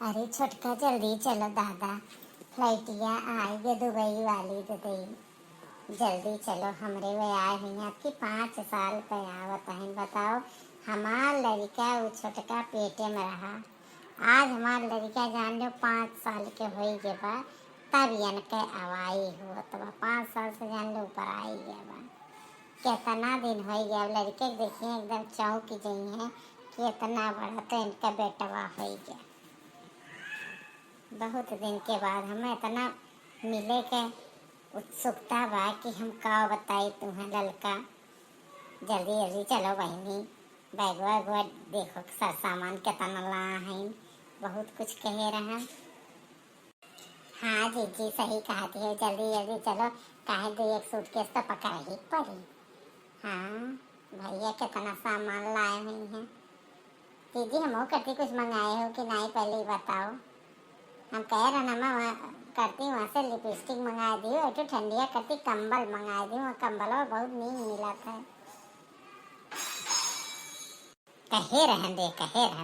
अरे छोटका जल्दी चलो दादा, फ्लाइटिया आएगी दुबई वाली तो जल्दी चलो। हमरे वे आए हुई हैं आपकी 5 साल पे आवत है। बताओ हमार लड़का वो छोटका पेटे में रहा। आज हमार लड़का जान लो 5 साल के हो गए बा, तब इनके अवाई हुआ तब 5 साल से जान लो ऊपर आई गया बा। कितना दिन हो गया लड़के देखिए एकदम चौंक गई हैं कि इतना बड़ा तो इनका बेटवा हो गया। बहुत दिन के बाद हमें इतना मिले के उत्सुकता बा कि हम का बताई तुम्हें ललका। जल्दी जल्दी चलो बहनी, बैग वैग देखो सर सामान कितना ला है। बहुत कुछ कहे रहा। हाँ जी सही कहा थी, जल्दी जल्दी चलो। काहे दो एक सूटकेस तो पकड़ ही पड़ी। हाँ भैया कितना सामान लाए हुई हैं। दीदी हम करती कुछ मंगाए हो कि नहीं पहले ही बताओ। हम कह रहे ना मैं करती वहाँ से लिपस्टिक मंगा दी, और तो ठंडिया करती कंबल मंगा दी। वहाँ कंबल और बहुत नींद मिला था। कहे रहन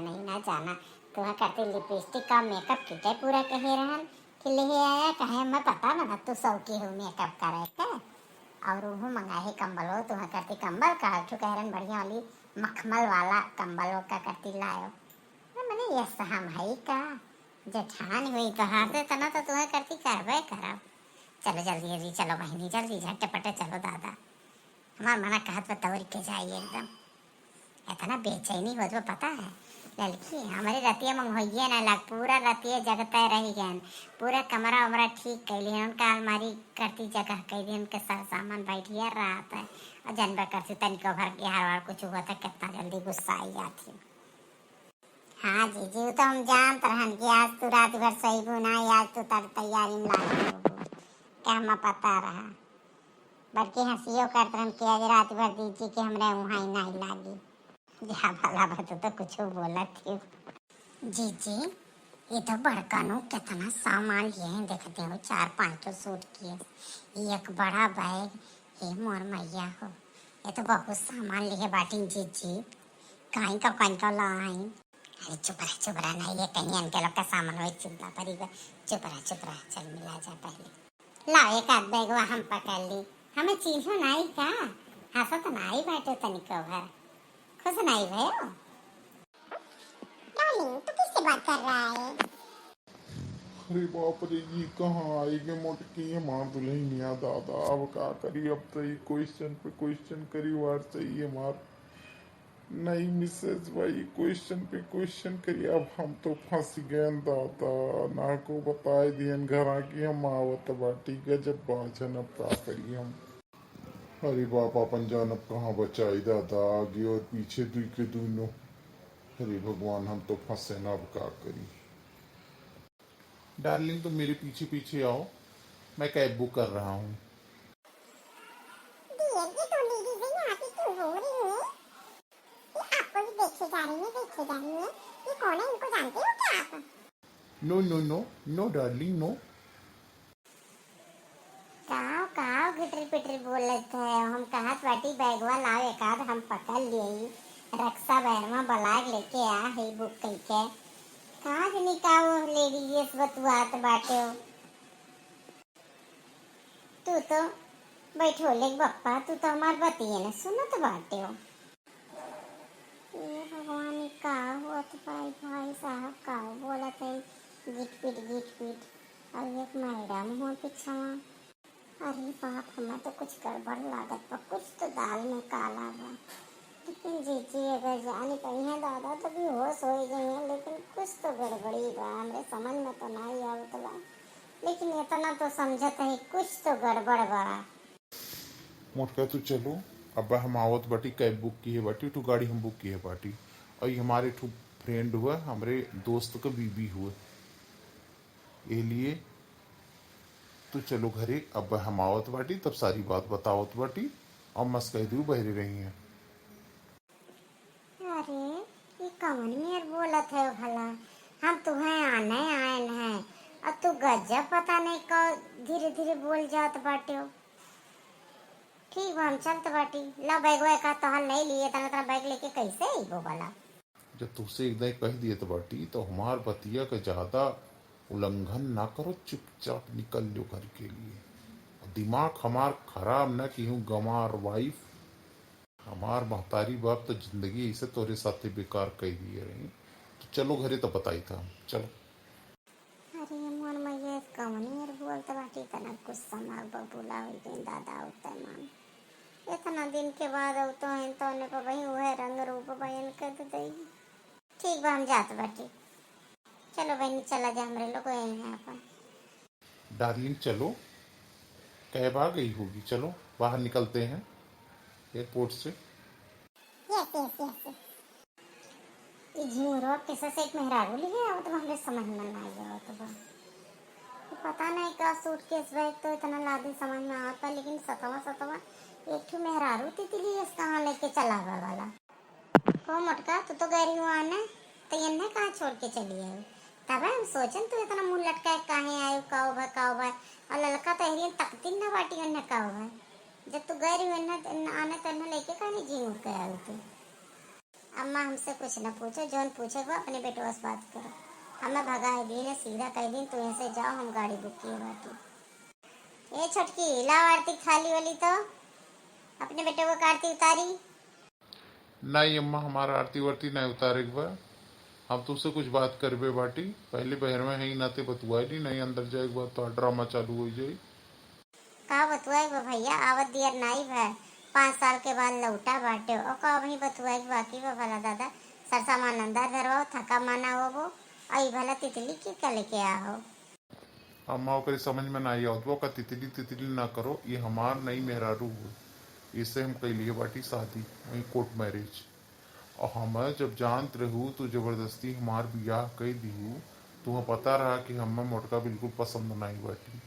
नहीं ना जाना। तुम्हें करती लिपस्टिक का मेकअप किट है पूरा। कहे रहन कि ले आया कहे मैं पता ना तू शौकी हो मेकअप करे के। और वो मंगाए कंबल हो तुम्हें करती कंबल का तो कह रहन बढ़िया वाली मखमल वाला कंबल का करती लाओ। मैंने ये हम है का जेठान हुई तो हाथे तना तो तुम्हें करती करवे करब। चलो जल्दी जल्दी चलो बहनी, जल्दी झटपटे चलो दादा। हमार मना कहत तौर के जाइए एकदम। इतना बेचैनी हो तो पता है लड़की हमारी रतिया मंगोइए ना लग पूरा रतिया जगते रही गए। पूरा कमरा उमरा ठीक कैली है उनका अलमारी करती जगह कैली उनके सब सामान बैठिए रात है। और जानवर करती तनिको भर के हार कुछ हुआ था कितना जल्दी गुस्सा आई जाती। हाँ जी तो हम जानते रहन कि आज तू रात भर सही बुनाई, आज तू तर तैयारी में लागी होगी। क्या हमें पता रहा। बल्कि हंसियो करते रहन कि आज रात भर दीजिए कि हमरे वहाँ ही नहीं लागी। या भला बात तो कुछ बोला थी। जी ये तो बड़का नो कितना सामान लिए हैं देखते हो। 4-5 तो सूट किए, एक बड़ा बैग। हे मोर मैया हो, ये तो बहुत सामान लिए बाटी। जी कहीं का लाई। अरे चुप रहा नहीं ये कहीं इनके लोग का सामान हो चिंता पड़ी। चुप रहा चल मिला जा पहले। लाओ एक आध बैग हम पकड़ ली। हमें चिन्हो नहीं का हंसा तो नहीं बैठो तनिको भर। खुश नहीं भयो डार्लिंग, तू किससे बात कर रहा है? अरे बाप रे ये कहाँ आएगी मोटकी ये मार दुल्हनिया दादा। अब का करी, अब तो ये क्वेश्चन पे क्वेश्चन करी वार चाहिए मार। नहीं मिसेज भाई क्वेश्चन पे क्वेश्चन करी। अब हम तो फंस गए दादा। ना को बताए दियन घर की हम आवत बाटी गजब बाजन। अब का करी हम। अरे बाप अपन जान अब कहाँ बचाई दादा, आगे और पीछे दुई के दोनों। अरे भगवान हम तो फंसे ना, अब का करी। डार्लिंग तो मेरे पीछे पीछे आओ, मैं कैब बुक कर रहा हूँ। ये कौन है, इनको जानते हो क्या आप? No no no no darling no. काव गिटर पिटर बोलत है। हम कहत बाटी बैगवा लाओ एक आध हम पकड़ लिए। रक्षा बैरमा बलाग लेके आ है बुक करके। कहाँ से निकाओ लेडीज बतुआत बाटे हो। तू तो बैठो ले बप्पा, तू तो हमार बतिए न सुनत बाटे हो। ये भगवान का हुआ तो भाई साहब का बोलत है गिट पीट। और एक मैडम हुआ पीछा। अरे बाप हमें तो कुछ गड़बड़ लागत पर कुछ तो दाल में काला बा। लेकिन जी अगर जान कही है दादा तो भी होश हो गई है। लेकिन कुछ तो गड़बड़ी बा, हमरे समझ में तो नहीं आवत बा। लेकिन इतना तो समझत है कुछ तो गड़बड़ बा। मोटका तू चलो, अब हम आवत बाटी कैब बुक की है बाटी, तू गाड़ी हम बुक की है बाटी। और ये हमारे ठू फ्रेंड हुआ, हमारे दोस्त का बीबी हुआ। ये लिए तू चलो घरे, अब हम आवत बाटी तब सारी बात बतावत बाटी। और मस्त कह दू बहरे रही हैं। अरे ये कौन मेर बोलत है भला। हम तुम्हें आने आए हैं और तू गजब पता नहीं को धीरे धीरे बोल जात बाटे हो। ठीक बा हम चलत बाटी। ला बैग का तो हल नहीं लिए तना बैग लेके कैसे आई वो वाला। जब तुझसे एकदम कह दिए तो बाटी तो हमार बतिया का ज्यादा उल्लंघन ना करो, चुपचाप निकल लो घर के लिए। दिमाग हमार खराब ना की हूँ गंवार वाइफ, हमार महतारी बाप तो जिंदगी ऐसे तोरे साथे बेकार कह दिए रही। तो चलो घरे तो बताई था, चलो। अरे मोर मैया कवनी यार बोलते बाटी तना गुस्सा मार बबूला हो गई दादा होता है मान इतना दिन के बाद अब तो हैं तो ने पर वही वह रंग रूप बयान कर दई। ठीक बा हम जात बाटी। चलो बहनी चला जा हमरे लोग यही है अपन। डार्लिंग चलो, कैब आ गई होगी, चलो बाहर निकलते हैं एयरपोर्ट से। Yes yes yes. ये झिंगुरवा कैसे से एक मेहरारू लिए आओ तो हमरे समझ में ना आया तो बा पता नहीं का सूटकेस बैग तो इतना लादी समझ में आता लेकिन सतवा सतवा एक ठो मेहरारू तितली इस कहाँ लेके चला हुआ वाला। हो मटका तू तो गरी हुआ आने तो ये ने कहाँ छोड़ के चली आई। तब हम सोचन तू इतना मुंह लटका कहाँ आयु काओ भाई और ललका तो हरियन तकती ना बाटी अन्य काओ भाई जब तू गरी हुई आने तो लेके कहीं झिंगुर के आयु तू। अम्मा हमसे कुछ न पूछो जोन पूछेगा अपने बेटवा से बात करो। हमें भगाए दी ने सीधा कह दी तू ऐसे जाओ हम गाड़ी बुक किए बाटी। ए छोटकी लाओ आरती खाली वाली तो अपने बेटे को आरती उतारी। नहीं अम्मा, हमारा आरती वारती नहीं उतारे एक बार, हम तुझसे कुछ बात करबे बाटी। पहले बहर में है ही नाते बतुआई नहीं, अंदर जाए एक बार तो ड्रामा चालू हो जाए। का बतुआई बा भैया आवत दियर नाई भै 5 साल के बाद लौटा बाटे और का वही बतुआई बाकी बा भला दादा सरसा मानंदा धरवाओ थका माना हो वो आई भला तितली की क्या लेके आ हो। अम्मा ओकरे समझ में ना आई आवत, वो का तितली तितली ना करो, ये हमार नई मेहरारू हो, इससे हम कैलिए बाटी शादी वही कोर्ट मैरिज। और हम जब जानत रहू तो जबरदस्ती हमार बियाह कई दिहू, तुम्हें पता रहा कि हमें मोटका बिल्कुल पसंद नहीं बाटी।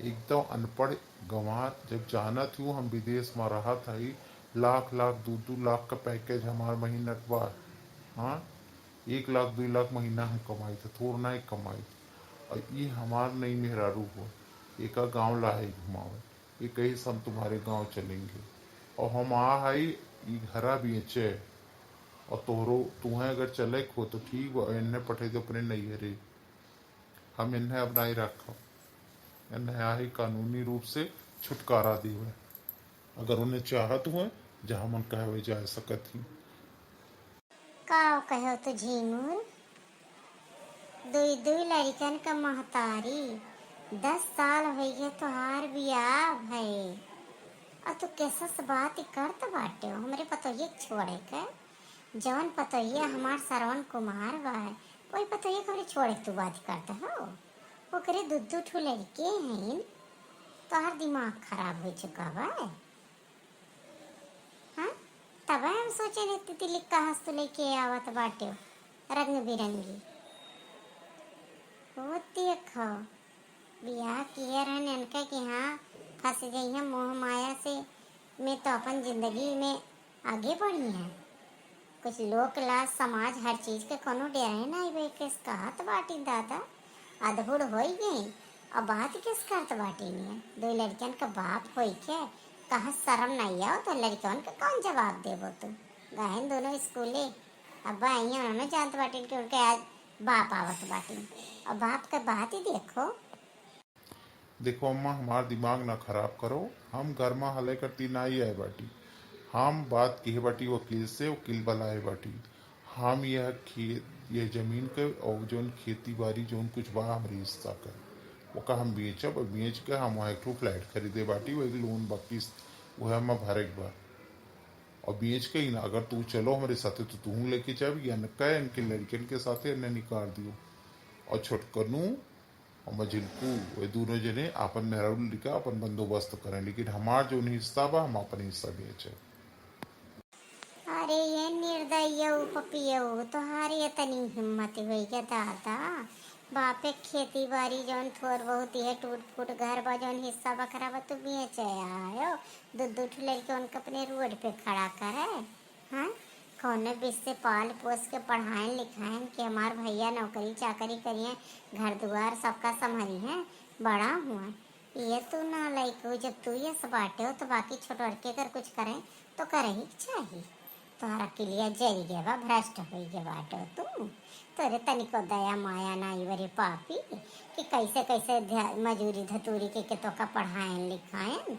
एकदम अनपढ़ गंवार जब जानत हूँ हम विदेश में रहा था ही, लाख लाख 2-2 लाख का पैकेज हमार महीना के बाद। हाँ, 1 लाख 2 लाख महीना हम कमाई थे, थोड़ा ना ही कमाई। और ये हमार नहीं मेहरारू हो, एक गाँव लाए घुमावे, ये कही हम तुम्हारे गाँव चलेंगे और हम आ हाई ये घरा बेचे और तोहरो तुम्हें अगर चले खो तो ठीक बा, इन्हें पठे तो अपने नैहरे, हम इन्हें अब नहीं रखो, इन्हें ही कानूनी रूप से छुटकारा दिए अगर उन्हें चाहत हुए जहाँ मन कहे जा सकत ही। का कहो तो झिंगुर दुई दुई लड़कन का महतारी 10 साल हो गए तोहार बियाह भई और तू कैसा से बात करत बाटे हो हमरे पतोहिए छोड़े के जवन पतोहिए हमार श्रवण कुमार बा वही पतोहिए के छोड़े के तू बात करता हो ओकरे दुद्दू ठू लड़के हैं तोहार दिमाग खराब हो चुका बा। हाँ तब हम सोचे ने तितली कहाँ से लेके आवत बाटे रंग बिरंगी वो देखो बियाह किए रहन इनका कि हाँ फंस गई है मोह माया से मैं तो अपन जिंदगी में आगे बढ़ी है कुछ लोक लाज समाज हर चीज के कोनो डरे नहीं भाई किस कहत बाटी दादा अधबुड़ हो गई और बात किस करत बाटी ने दो लड़कियन का बाप हो के कहा शर्म नहीं आओ तो लड़कियन का कौन जवाब देबो तू गहन दोनों स्कूले अब आई उन्होंने जानत बाटी कि उनके आज बाप आवत बाटी और बाप का बात ही देखो। देखो अम्मा, हमार दिमाग ना खराब करो, हम घर में हले करती ना ही आए बाटी, हम बात की बाटी वकील से, वकील बुलाए बाटी। हम यह खेत यह जमीन के और जोन खेती बाड़ी जोन कुछ बा हमारे हिस्सा का वो का हम बेचब और बेच के हम वहाँ एक ठो फ्लैट खरीदे बाटी, वही लोन बाकी वह हम भरे के बा और बेच के ही ना अगर तू चलो हमारे साथे तो तू लेके जाब या न कह इनके लड़कियन के साथे न निकाल दियो और छोटकनू और मजिलकू वे दोनों जने आपन मेहरारू लिखा अपन बंदोबस्त करें, लेकिन हमार जो हिस्सा बा हम अपन हिस्सा बेचे। अरे ये निर्दय पपियो तुम्हारी इतनी हिम्मत हुई क्या दादा बापे खेती बाड़ी जौन थोड़ बहुत है टूट फूट घर बा जौन हिस्सा बकरा बा तू बेच आयो दो लड़के उनके अपने रोड पे खड़ा करे। हाँ कौन बीच से पाल पोस के पढ़ाएं लिखाएं कि हमार भैया नौकरी चाकरी करिए घर द्वार सबका संभाली है बड़ा हुआ ये तू ना लाइक जब तू ये सब बाटे हो तो बाकी छोट लड़के अगर कुछ करें तो करे ही चाहिए तुम्हारा किलिया जल गया बा, भ्रष्ट हो गया बाटो तू। तोरे तनिको दया माया नाई वरे पापी कि कैसे कैसे मजूरी धतूरी के तो का पढ़ाएं लिखाएं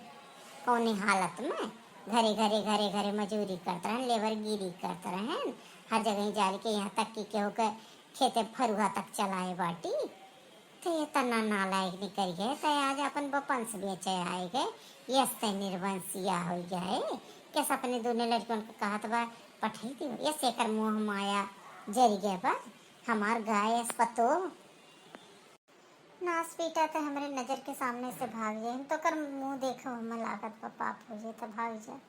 कौनी हालत में। घरे घरे घरे घरे मजूरी करते रहें, लेबर गिरी करते रहें, हर जगह जाल के यहाँ तक कि केहू के खेते फरुहा तक चलाए बाटी। तो ये तना नालायक निकल गए तो आज अपन बपंस बेचे आए गए, यस ते निर्वंशिया हो गए। कैसे अपने दोनों लड़कियों को कहा तो बा पठाई दी यस एकर मुँह माया जरी गए बा हमार गाय पतो नास पीटा तो हमारे नजर के सामने से भाग जाए तो कर मुंह देखो हम लागत पर पाप हो जाए तो भाग जाए।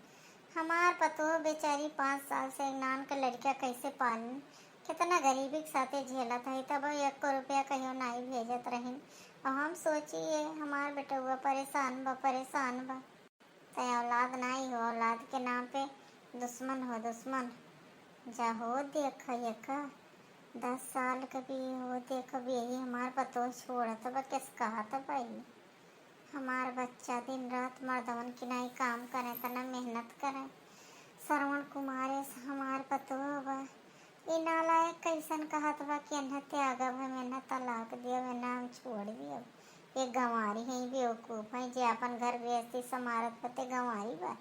हमार पतो बेचारी 5 साल से नान का लड़का कैसे पालन कितना गरीबी के साथे झेला था तब 1 रुपया कहियो नहीं भेजत रहीन। और हम सोचिए हमार बेटा हुआ परेशान बा तो औलाद नहीं हो, औलाद के नाम पे दुश्मन हो दुश्मन। जा हो देख ये का 10 साल कभी हो दे कभी यही हमार पतो छोड़त बा किस कहा था भाई। हमार बच्चा दिन रात मर्दवन की नहीं काम करे तना मेहनत करे। श्रवण कुमार हमार पतो बा ये नालायक कैसन कहत बा कि अन्ह त्यागा भा मैंने तलाक दिया मैंने हम छोड़ दिया। ये गंवारी है बेवकूफ है जे अपन घर गृहस्थी समारत पते गंवारी बा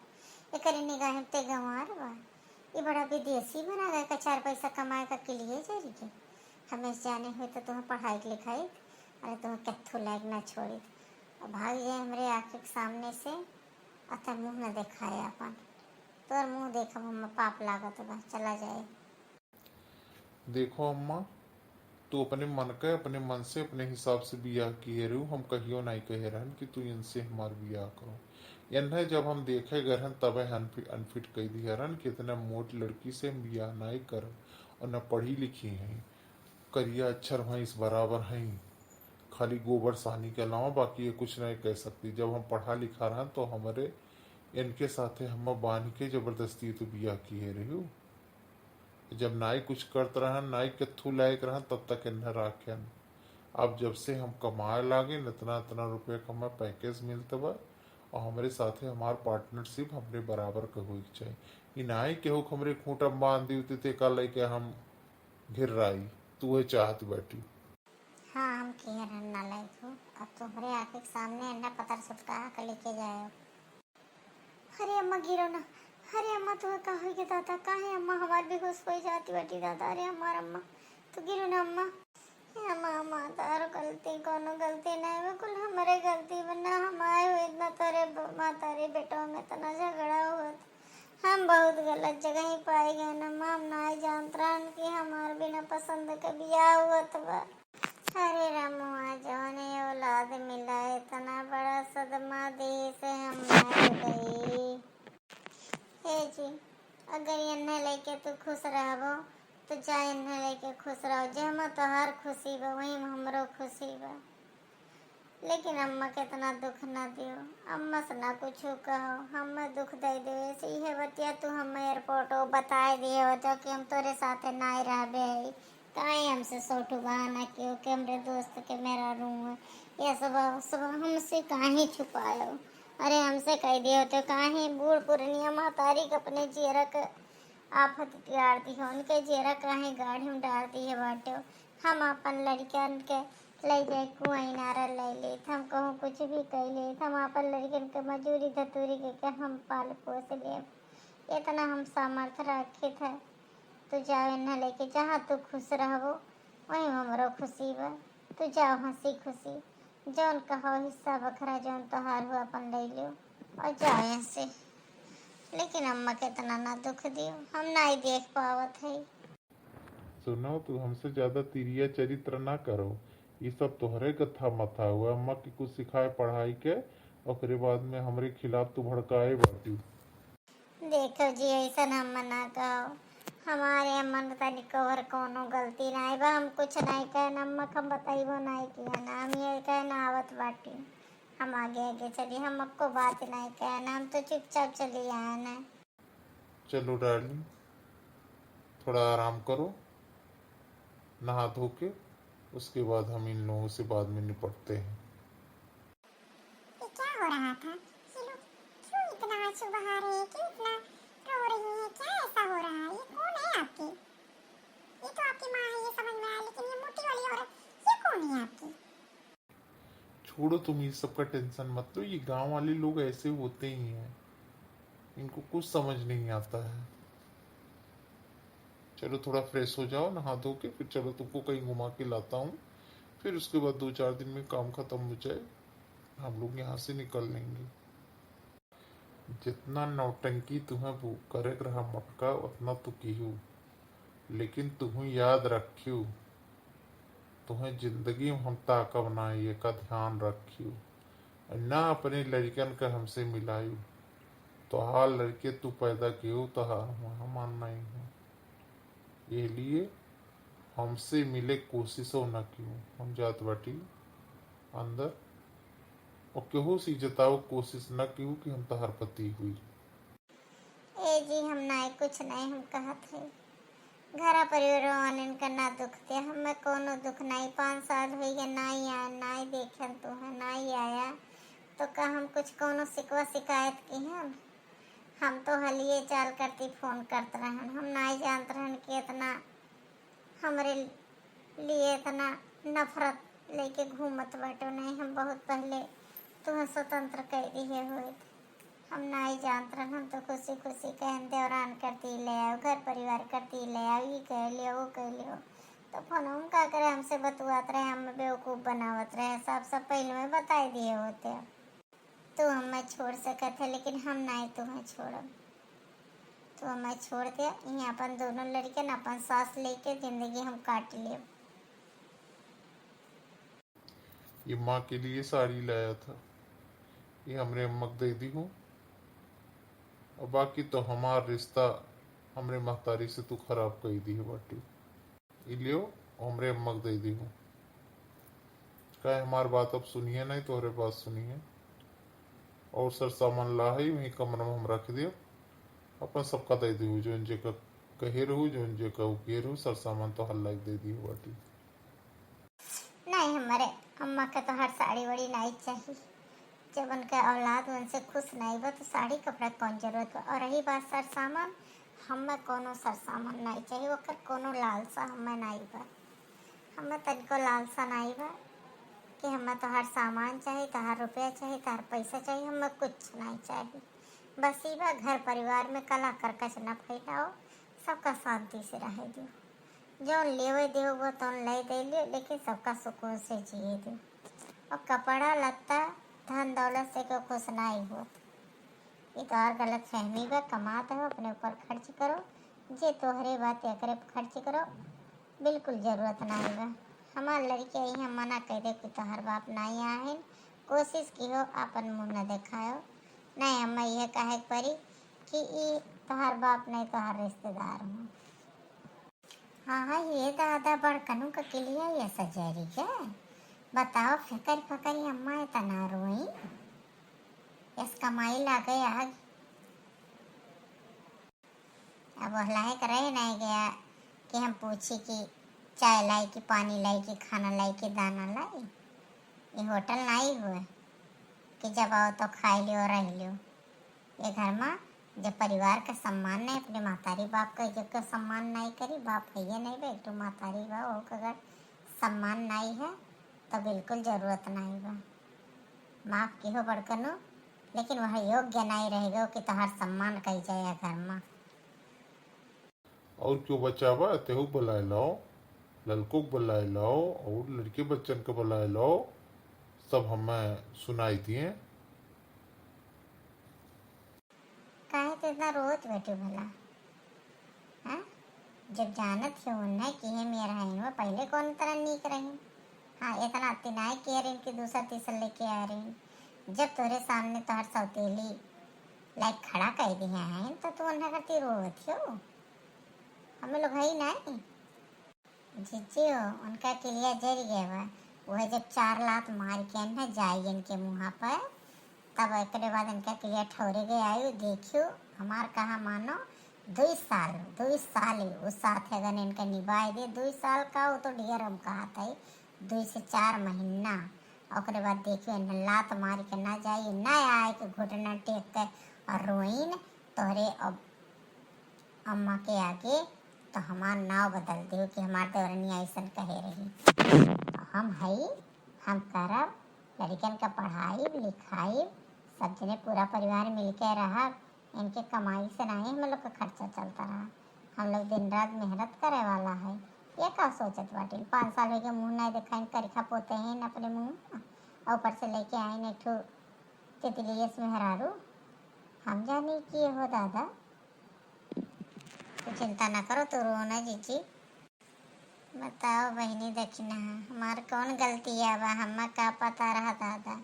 एक निगाह ते गंवार बा। ये बड़ा विदेशी बना गया का 4 पैसा कमाए का के लिए जरी के हमें जाने हुए तो तुम्हें पढ़ाई लिखाई अरे तुम्हें कत्थू लायक ना छोड़ी और भाग जाए हमारे आँख के सामने से अतः मुँह न दिखाए अपन तो मुँह देखा हम पाप लागत बा चला जाए। देखो अम्मा, तू अपने मन के अपने मन से अपने हिसाब से बियाह किए रहू, हम कहियो नहीं कहे रहन कि तू इनसे हमार बियाह करो। यह जब हम देखे गए तब अनफिट कह दिया रन कि इतना मोट लड़की से हम बियाह नहीं कर और न पढ़ी लिखी हैं, करिया अक्षर भैंस बराबर हैं, खाली गोबर सानी के अलावा बाकी ये कुछ नहीं कह सकती। जब हम पढ़ा लिखा रहन तो हमारे इनके साथे हम बांध के जबरदस्ती तो बियाह किए रहू। जब नाई कुछ करत रहन नाई कत्थू लायक रहन तब तक इन्हें राखन। अब जब से हम कमाए लागे इतना इतना रुपये का हमें पैकेज मिलता बा और हमारे साथे हमार पार्टनरशिप हमरे बराबर का हो चाहिए। ये नाई केहू हमरे खूंटा बांध दी होती थे कल लेके हम घिर रही तू चाहत बैठी। हाँ हम कह रहे नालायक हो अब तुम्हारे आँख के सामने अन्ना पत्थर सुटका कर लेके जाए। अरे अम्मा गिरो ना, अरे अम्मा तुम्हें कहा के दादा कहा है अम्मा हमार भी खुश हो जाती बेटी दादा। अरे हमार अम्मा तो गिरो ना अम्मा। अम्मा अम्मा तारो गलती कोनो गलती नहीं बिल्कुल हमारे गलती वरना हमारे हुए इतना तारे माता रे बेटों में इतना झगड़ा हुआ हम बहुत गलत जगह ही पाए गए ना हम नहीं जानते रहन कि हमारे बिना पसंद के बियाह हुआ था। अरे रमुआ जोने औलाद मिला इतना बड़ा सदमा दे से हम मर गई। हे जी अगर इन्हें लेके तू खुश रहो तो जा इन्हें लेके खुश रहो जे हम तो हर खुशी बा वही हमरो खुशी बा। लेकिन अम्मा के इतना दुख ना दियो, अम्मा से ना कुछ कहो हम दुख दे दे से ये बतिया तू हम एयरपोर्ट बताए दिए हो तो कि हम तोरे साथे ना रहबे काहे हमसे सोटू बहाना क्यों कि हमरे दोस्त के मेरा रूम है ये सुबह सुबह हमसे काहे छुपायो। अरे हमसे कह दियो तो काहे बूढ़ पुरनिया महतारी के अपने जेरा के आफत डाल दी हो उनके जेरा काहे गाड़ी में डाल दी है बाटो। हम अपन लड़कियन के ले जाए कुआई नारा ले ले हम कहूँ कुछ भी कह ले हम अपन लड़कियन के मजूरी धतूरी के हम पाल पोस ले इतना हम सामर्थ्य रखे थे। तू जाओ इन्हें लेके जहाँ तू खुश रहो वही हमरो खुशी बा। तू जाओ हंसी खुशी जौन कहो हिस्सा बखरा जौन तोहार हो अपन ले लो और जाओ यहाँ से। लेकिन अम्मा के इतना ना दुख दियो हम नहीं देख पावत है। सुनो तू हमसे ज्यादा तिरिया चरित्र ना करो, ये सब तोहरे कथा मथा हुआ। अम्मा की कुछ सिखाए पढ़ाई के और बाद में हमारे खिलाफ तू भड़काए बाटी। देखो जी ऐसा हम मना कहो हमारे अम्मा ने तनिको भर कोनो गलती नहीं बा हम कुछ नहीं कहना अम्मा हम बताइबो नहीं किया ना हम ये कहना आवत बाटी हम आगे आगे चली हम आपको बात नहीं कहना हम तो चुपचाप चली आए ना। चलो डार्लिंग थोड़ा आराम करो, नहा धो के उसके बाद हम इन लोगों से बाद में निपटते हैं। ये क्या हो रहा था? ये लोग क्यों इतना आंसू बहा रहे हैं? क्यों इतना रो रही हैं? क्या ऐसा हो रहा है? ये कौन है आपकी? ये तो आपकी माँ है, ये समझ में आया, लेकिन ये मोटी वाली औरत ये कौन है आपकी? छोड़ो तुम ये सब का टेंशन मत लो, ये गांव वाले लोग ऐसे होते ही हैं, इनको कुछ समझ नहीं आता है। चलो थोड़ा फ्रेश हो जाओ, नहा धो के फिर चलो तुमको कहीं घुमा के लाता हूँ। फिर उसके बाद 2-4 दिन में काम खत्म हो जाए, हम लोग यहाँ से निकल लेंगे। जितना नौटंकी तुम्हें वो करे रहा मटका उतना तो कीहू, लेकिन तुम्हें याद रखियो, तुम्हें जिंदगी में हम ताकब ना ये का ध्यान रखियो। ना अपने लड़कन का हमसे मिलायू, तो हाल लड़के तू पैदा कियो तो हाँ मानना ही है। ये लिए हमसे मिले कोशिशों न क्यों, हम जात बाटी अंदर, और केहू सी जताओ कोशिश न क्यों कि हम तहर पति हुई। ए जी हम नाई कुछ नहीं हम कहत है। घरा परिवार वाले का ना दुख थे, हमें कोनो दुख नहीं। 5 साल हो गए नाई आया, नाई देखन तो है नाई आया, तो का हम कुछ कोनो शिकवा शिकायत की हम? हम तो हलिए चाल करती फोन करते रहन, हम नहीं जानते रहन कि इतना हमरे लिए इतना नफरत लेके घूमत बाटो। नहीं, हम बहुत पहले तुम्हें स्वतंत्र कर दिए हुए थे, हम नहीं जानते रहन। हम तो खुशी खुशी कहन देवरान करती ले आओ, घर परिवार करती ले आओ, ये कह लियो वो कह लियो, तो फोन हम का करे हमसे बतुआत रहे, हम बेवकूफ़ बनावत रहे। सब पहले में बता दिए होते, तो हमें छोड़ सकत है, लेकिन हम नहीं तुम्हें छोड़ब। तो हमें छोड़ दे, यहाँ अपन दोनों लड़के न अपन सांस लेके जिंदगी हम काट ले। ये माँ के लिए साड़ी लाया था, ये हमरे अम्मा को दे दी हूँ, और बाकी तो हमार रिश्ता हमरे महतारी से तू खराब कर दी है बाटी। ये लियो हमरे अम्मा को दे दी हूँ, क्या हमार बात अब सुनिए नहीं तो हरे बात सुनिए। और सर सामान ला है वही कमरा में हम रख दियो, अपन सबका दे दी जो जे का कहे रहू, जो जे का किए रहू, सर सामान तो हल्ला दे दी बाटी। नहीं, हमारे अम्मा के तो हर साड़ी वड़ी नहीं चाहिए। जब उनका औलाद उनसे खुश नहीं बा तो साड़ी कपड़ा कौन जरूरत बा। और रही बात सर सामान, हमें कोनो सर सामान नहीं चाहिए, ओकर कोनो लालसा हमें नहीं बा। हमें तनिको लालसा नहीं बा कि हमें तो हर सामान चाहिए, तो हर रुपया चाहिए, तो हर पैसा चाहिए, हमें कुछ नहीं चाहिए। बस ये बा घर परिवार में कला करकश न फैलाओ, सबका शांति से रह दो। जो लेवे दे वो तो ले दे लियो, लेकिन सबका सुकून से जिए दो। और कपड़ा लत्ता धन दौलत से क्यों खुश नहीं हो, ये तो और गलत फहमी बा। कमाते हो अपने ऊपर खर्च करो, जे तोहरे बात एकरे खर्च करो, बिल्कुल जरूरत नहीं बा। हमार लड़के यहाँ मना कर दे कि तोहर बाप नहीं आए, कोशिश की हो अपन मुँह न दिखाओ। नहीं, हमें यह कहे पड़ी कि ये तोहर बाप नहीं तोहर रिश्तेदार हूँ। हाँ, ये दादा बड़कनू का किलिया ये सजेरी क्या बताओ? फिकर फकर अम्मा इतना रोई, इस कमाई लागे आग। अब लायक रहे नहीं गया कि हम पूछी कि चाय लाई कि पानी लाई कि खाना लाई कि दाना लाई। ये होटल नहीं हुए कि जब आओ तो खा लियो रह लियो। ये घर में जब परिवार का सम्मान नहीं, अपने मातारी बाप का जब सम्मान नहीं करी, बाप है ये नहीं भाई, तो मातारी बाप हो अगर सम्मान नहीं है तो बिल्कुल ज़रूरत नहीं बा। माफ़ की हो बड़कनू, लेकिन वह योग्य नहीं रहेगा कि तोहार सम्मान कही जाए घर में। और क्यों बचावा, तेहू बुलाए लाओ, लड़कों को बुलाए लाओ और लड़के बच्चन को बुलाए लाओ, सब हमें सुनाई दिए। काहे तो इतना रोज बैठे भला? हाँ, जब जानत हो उन्हें कि हे मेरा है वो पहले कौन तरह नीक रही। हाँ, इतना तिनाई कह रही कि दूसरा तीसरा लेके आ रही। जब तोरे सामने तोहर सौतेली लाइक खड़ा कर दिया है तो तू उन्हें करती रोवत हो। हमें लोग है नहीं जीजी हो, उनका किलिया जर गया बा। वह जब 4 लात मार के न जाई इनके मुँह पर, तब एक बाद इनका किलिया ठौरे गए आयु देखियो। हमार कहा मानो 2 साल उस साथ अगर इनका निभाए दे 2 साल का वो तो डियर हम कहा था 2 से 4 महीना। और बाद देखियो इन्हें लात मार के ना जाइए, ना आए कि घुटना टेक के और रोइन तोहरे अब अम्मा के आगे तो हमार नाव बदल दियो कि हमार देवरनिया ऐसन कहे रही। हम हई, हम करब, लड़कन का पढ़ाई लिखाई, सब जने पूरा परिवार मिलके रहा। इनके कमाई से नहीं हम लोग का खर्चा चलता रहा। हम लोग दिन रात मेहनत करे वाला है। ये का सोचत बाटे? 5 साल हो गए मुँह नहीं दिखाइन, करिखा पोते हैं न अपने मुँह, और ऊपर से लेके आए न एक ठो तितलियस मेहरारू। हम जानी कि हो दादा, तू चिंता ना करो, तू रो ना जीजी। बताओ बहनी दक्षिणा, हमार कौन गलती है? बा हमें का पता रहा दादा?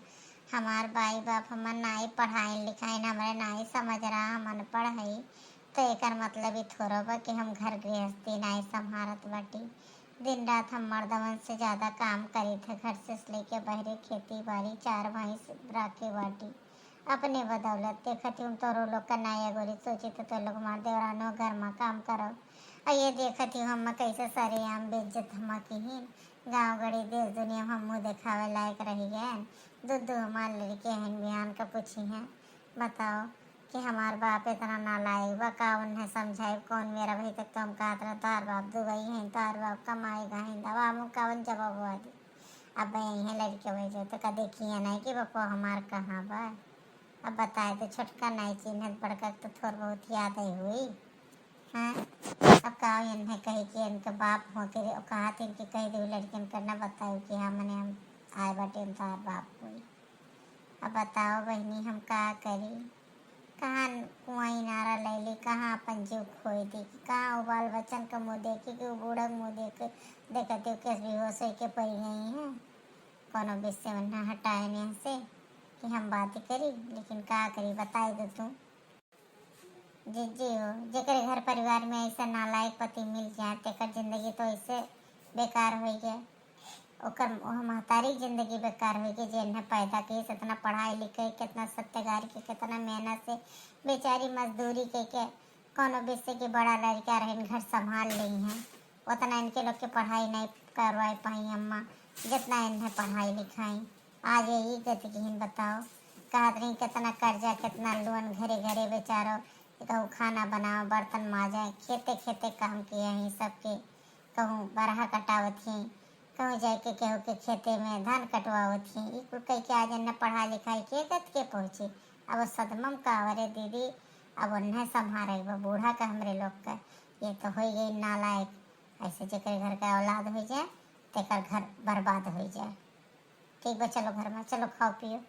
हमार भाई बाप हमार नाई पढ़ाई लिखाई हमारे नाई समझ रहा, हम अनपढ़ हई, तो एकर मतलब ही थोड़ा बा कि हम घर गृहस्थी नाई संभारत बाटी। दिन रात हम मर्दवन से ज़्यादा काम करी थे, घर से लेके बहरे खेती बाड़ी 4 भैंस राखे बाटी। अपने बदौलत देखती हूँ तो लोग का नाई गोरी सोची तो लोग मार देवरानो घर में काम करो, और ये देखती हूँ हम कैसे सरेआम बेइज्जत हम की ही गाँव गड़ी देश दुनिया हम मुँह दिखावे लायक रही गए। दूध हमार लड़के हैं बिहान का पूछी हैं। बताओ कि हमार बाप इतना नालायक बा का? उन्हें समझाए कौन? मेरा भाई तक तो हम कहत रहे तार बाप दुबई हैं, तार बाप कमाएगा हैं, दवा मुँह कावन जवाब हुआ दी। अब यहीं लड़के वही जो तो का देखिए नहीं कि बापा हमार कहाँ बा। अब बताए तो छोटका नहीं चिन्हत, बड़का तो थोड़ा बहुत याद ही हुई। हाँ, अब का इन्हें कही कि इनके बाप हो के कहा थे कि कही दे लड़किन करना बताओ कि हाँ मैंने हम आए बाटे तार बाप हुई। अब बताओ बहनी हम का करी? कहाँ कुआं नारा ले ली, कहाँ अपन जीव खोई दी, कहाँ वो बाल बच्चन का मुँह देखी कि वो बूढ़ा मुँह देख देखते हो कैसे बेहोश होके पड़ी गई हैं। कोनो विषय में न हटाए नहीं से कि हम बात करी, लेकिन का करी बताए दो तुम। जी हो जेकर घर परिवार में ऐसा नालायक पति मिल जाए तेकर जिंदगी तो ऐसे बेकार हो गए। ओकर महतारी जिंदगी बेकार हो गई जिन्हें पैदा की, इतना पढ़ाई लिखाई, कितना सत्यगार के, कितना मेहनत से बेचारी मजदूरी के कोनो विषय के बड़ा लड़का रहे घर संभाल ली हैं। उतना इनके लोग के पढ़ाई नहीं करवा पाई अम्मा जितना इन्हें पढ़ाई लिखाई। आज यही गतिहीन बताओ, कहत रही कितना कर्जा कितना लोन, घरे घरे बेचारो कहूँ खाना बनाओ, बर्तन माजे, खेते खेते काम किए हैं सबके, कहूँ बरहा कटावत ही, कहूँ जाके कहूँ के खेते में धान कटवावत ही। ये कुल कह के आज इन्हें पढ़ाई लिखाई के गत के पहुँची। अब सदमम का अरे दीदी, अब उन्हें संभारे वो बूढ़ा का हमरे लोग का, ये तो हो गई नालायक। ऐसे जेकर घर का औलाद हो जाए तेकर घर बर्बाद हो जाए। ठीक बा, चलो घर में चलो खाओ पियो।